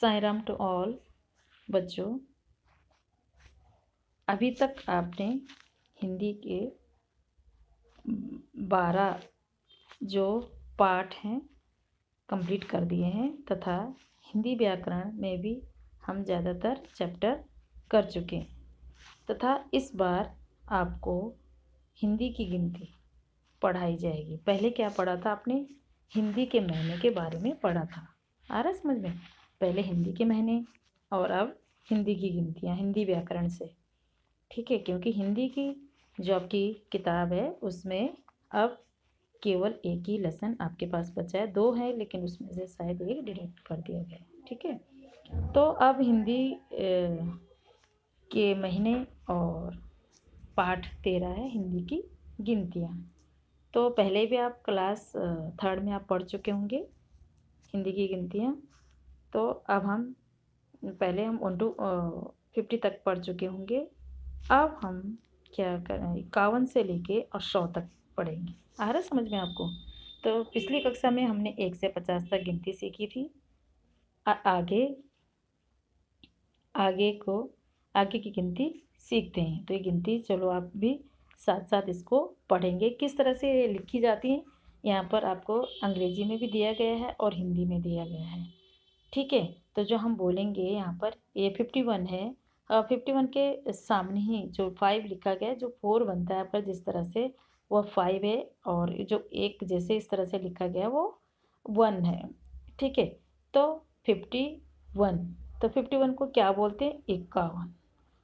Sai Ram to all बच्चों। अभी तक आपने हिंदी के 12 जो पाठ हैं कंप्लीट कर दिए हैं तथा हिंदी व्याकरण में भी हम ज़्यादातर चैप्टर कर चुके हैं तथा इस बार आपको हिंदी की गिनती पढ़ाई जाएगी। पहले क्या पढ़ा था आपने? हिंदी के महीने के बारे में पढ़ा था। आ रहा समझ में? पहले हिंदी के महीने और अब हिंदी की गिनतियाँ हिंदी व्याकरण से, ठीक है। क्योंकि हिंदी की जो आपकी किताब है उसमें अब केवल एक ही लेसन आपके पास बचा है। 2 है लेकिन उसमें से शायद एक डिलीट कर दिया गया है, ठीक है। तो अब हिंदी के महीने और पाठ 13 है हिंदी की गिनतियाँ। तो पहले भी आप क्लास 3rd में आप पढ़ चुके होंगे हिंदी की गिनतियाँ। तो अब हम पहले हम 1 to 50 तक पढ़ चुके होंगे। अब हम क्या करें, 51 से लेके और 100 तक पढ़ेंगे। आ रहा समझ में आपको? तो पिछली कक्षा में हमने 1 से 50 तक गिनती सीखी थी। आगे की गिनती सीखते हैं। तो ये गिनती चलो आप भी साथ साथ इसको पढ़ेंगे। किस तरह से लिखी जाती है यहाँ पर आपको अंग्रेजी में भी दिया गया है और हिंदी में दिया गया है, ठीक है। तो जो हम बोलेंगे यहाँ पर ये 51 है। 51 के सामने ही जो 5 लिखा गया है, जो 4 बनता है पर जिस तरह से वह 5 है और जो एक जैसे इस तरह से लिखा गया वो 1 है, ठीक है। तो 51, तो 51 को क्या बोलते हैं? 51।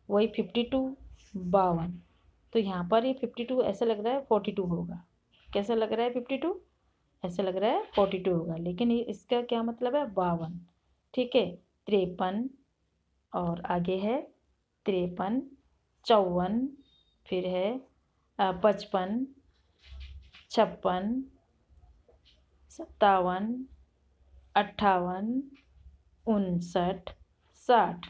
वही 52 52। तो यहाँ पर ये 52 ऐसा लग रहा है 42 होगा। कैसा लग रहा है? 52 ऐसा लग रहा है 42 होगा, लेकिन ये इसका क्या मतलब है? 52, ठीक है। 53 और आगे है 53, 54, फिर है 55, 56, 57, 58, 59, 60।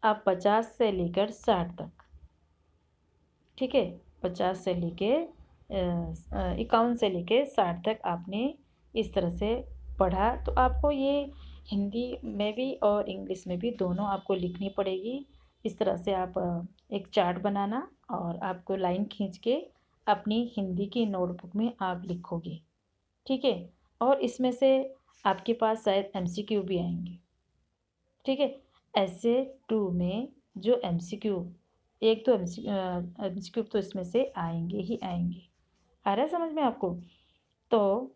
अब 50 से लेकर 60 तक, ठीक है। 50 से लेके 51 से लेके 60 तक आपने इस तरह से पढ़ा। तो आपको ये हिंदी में भी और इंग्लिश में भी दोनों आपको लिखनी पड़ेगी। इस तरह से आप एक चार्ट बनाना और आपको लाइन खींच के अपनी हिंदी की नोटबुक में आप लिखोगे, ठीक है। और इसमें से आपके पास शायद MCQ भी आएंगे, ठीक है। ऐसे 2 में जो MCQ, एक तो MCQ तो इसमें से आएंगे ही आएंगे। आ रहा है समझ में आपको? तो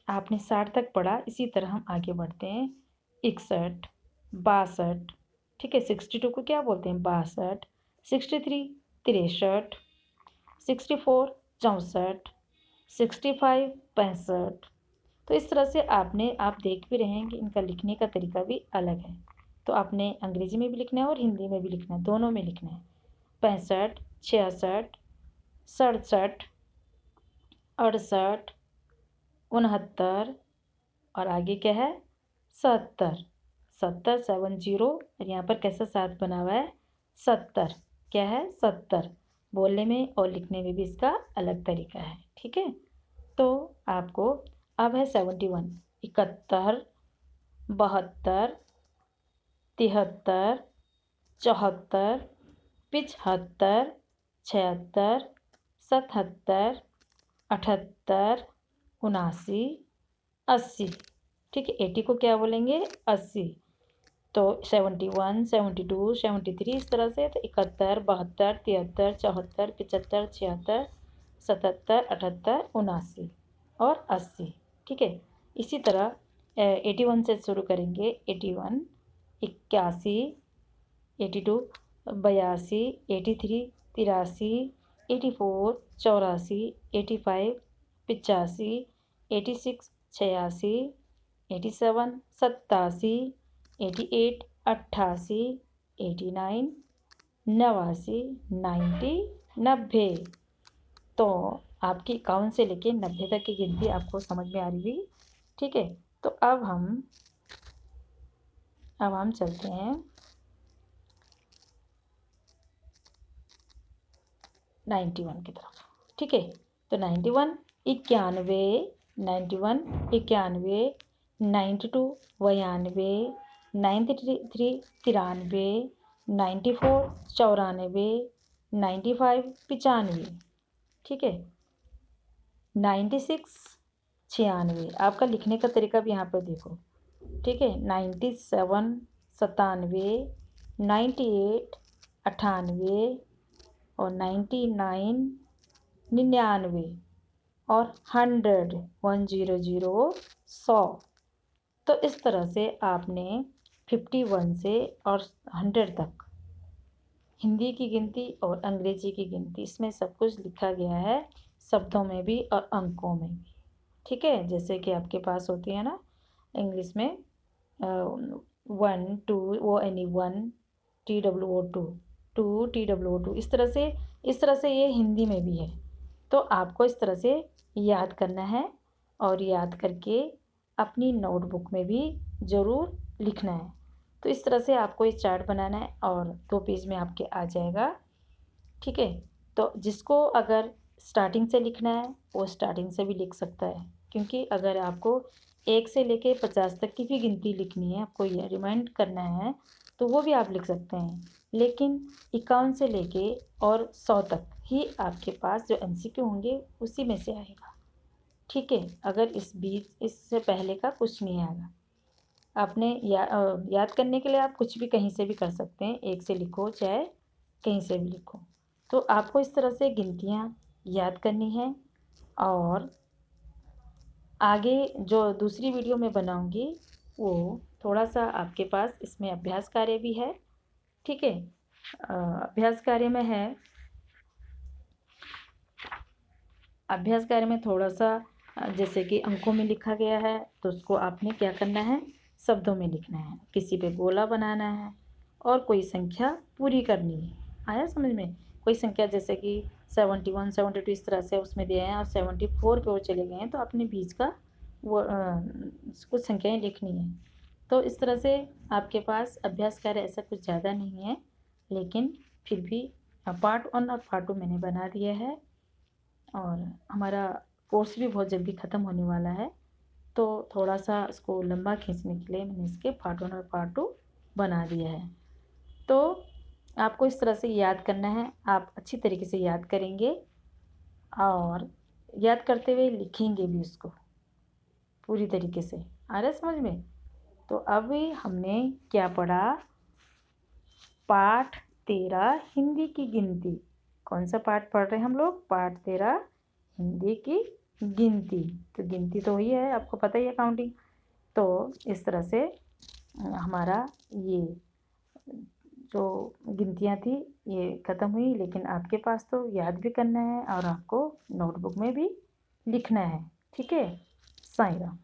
आपने 60 तक पढ़ा। इसी तरह हम आगे बढ़ते हैं। 61, 62, ठीक है। 62 को क्या बोलते हैं? 62। 63 63, 64 64, 65 65। तो इस तरह से आप देख भी रहे हैं कि इनका लिखने का तरीका भी अलग है। तो आपने अंग्रेजी में भी लिखना है और हिंदी में भी लिखना है, दोनों में लिखना है। 65 66 67 68 69 और आगे क्या है? 70 70 70। और यहाँ पर कैसा 7 बना हुआ है? 70। क्या है? 70। बोलने में और लिखने में भी इसका अलग तरीका है, ठीक है। तो आपको अब है 71, 71 72 73 74 75 76 77 78 79 80, ठीक है। 80 को क्या बोलेंगे? 80। तो 71 72 73 इस तरह से। तो 71 72 73 74 75 76 77 78 79 और 80, ठीक है। इसी तरह 81 से शुरू करेंगे। 81 81 82 82 83 83 84 84 85 85 86 86 87 87 88 88 89 89 90 90। तो आपकी 51 से लेके 90 तक की गिनती आपको समझ में आ रही होगी, ठीक है। तो अब हम चलते हैं 91 की तरफ, ठीक है। तो 91 91 91 92 92 92 93 93, 94 94, 95 95, ठीक है, 96 96। आपका लिखने का तरीका भी यहाँ पर देखो, ठीक है। 97 97, 98 98, और 99 99, और 100 100 100। तो इस तरह से आपने 51 से और 100 तक हिंदी की गिनती और अंग्रेजी की गिनती, इसमें सब कुछ लिखा गया है, शब्दों में भी और अंकों में भी, ठीक है। जैसे कि आपके पास होती है ना इंग्लिश में 1 2 वो एनी 1 TWO 2 2 TWO 2, इस तरह से ये हिंदी में भी है। तो आपको इस तरह से याद करना है, और याद करके अपनी नोटबुक में भी ज़रूर लिखना है। तो इस तरह से आपको ये चार्ट बनाना है, और 2 पेज में आपके आ जाएगा, ठीक है। तो जिसको अगर स्टार्टिंग से लिखना है वो स्टार्टिंग से भी लिख सकता है, क्योंकि अगर आपको 1 से लेके 50 तक की भी गिनती लिखनी है, आपको ये रिमाइंड करना है, तो वो भी आप लिख सकते हैं। लेकिन 51 से लेके और 100 तक ही आपके पास जो MCQ होंगे उसी में से आएगा, ठीक है। अगर इससे पहले का कुछ नहीं आएगा। आपने याद करने के लिए आप कुछ भी कहीं से भी कर सकते हैं, 1 से लिखो चाहे कहीं से भी लिखो। तो आपको इस तरह से गिनतियाँ याद करनी है, और आगे जो दूसरी वीडियो में बनाऊंगी वो थोड़ा सा आपके पास इसमें अभ्यास कार्य भी है, ठीक है। अभ्यास कार्य में है, अभ्यास कार्य में थोड़ा सा जैसे कि अंकों में लिखा गया है, तो उसको आपने क्या करना है, शब्दों में लिखना है। किसी पे गोला बनाना है और कोई संख्या पूरी करनी है। आया समझ में? कोई संख्या जैसे कि 71 72 इस तरह से उसमें दिए हैं, और 74 पे वो चले गए हैं, तो अपने बीच का वो कुछ संख्याएँ लिखनी है। तो इस तरह से आपके पास अभ्यास कार्य ऐसा कुछ ज़्यादा नहीं है, लेकिन फिर भी पार्ट 1 और पार्ट 2 मैंने बना दिया है, और हमारा कोर्स भी बहुत जल्दी ख़त्म होने वाला है। तो थोड़ा सा इसको लंबा खींचने के लिए मैंने इसके पार्ट 1 और पार्ट 2 बना दिया है। तो आपको इस तरह से याद करना है, आप अच्छी तरीके से याद करेंगे, और याद करते हुए लिखेंगे भी उसको पूरी तरीके से। आ रहा है समझ में? तो अभी हमने क्या पढ़ा, पाठ 13 हिंदी की गिनती। कौन सा पाठ पढ़ रहे हैं हम लोग? पाठ 13 हिंदी की गिनती। तो गिनती तो वही है, आपको पता ही है, काउंटिंग। तो इस तरह से हमारा ये जो गिनतियाँ थी ये ख़त्म हुई, लेकिन आपके पास तो याद भी करना है और आपको नोटबुक में भी लिखना है, ठीक है। साईं राम।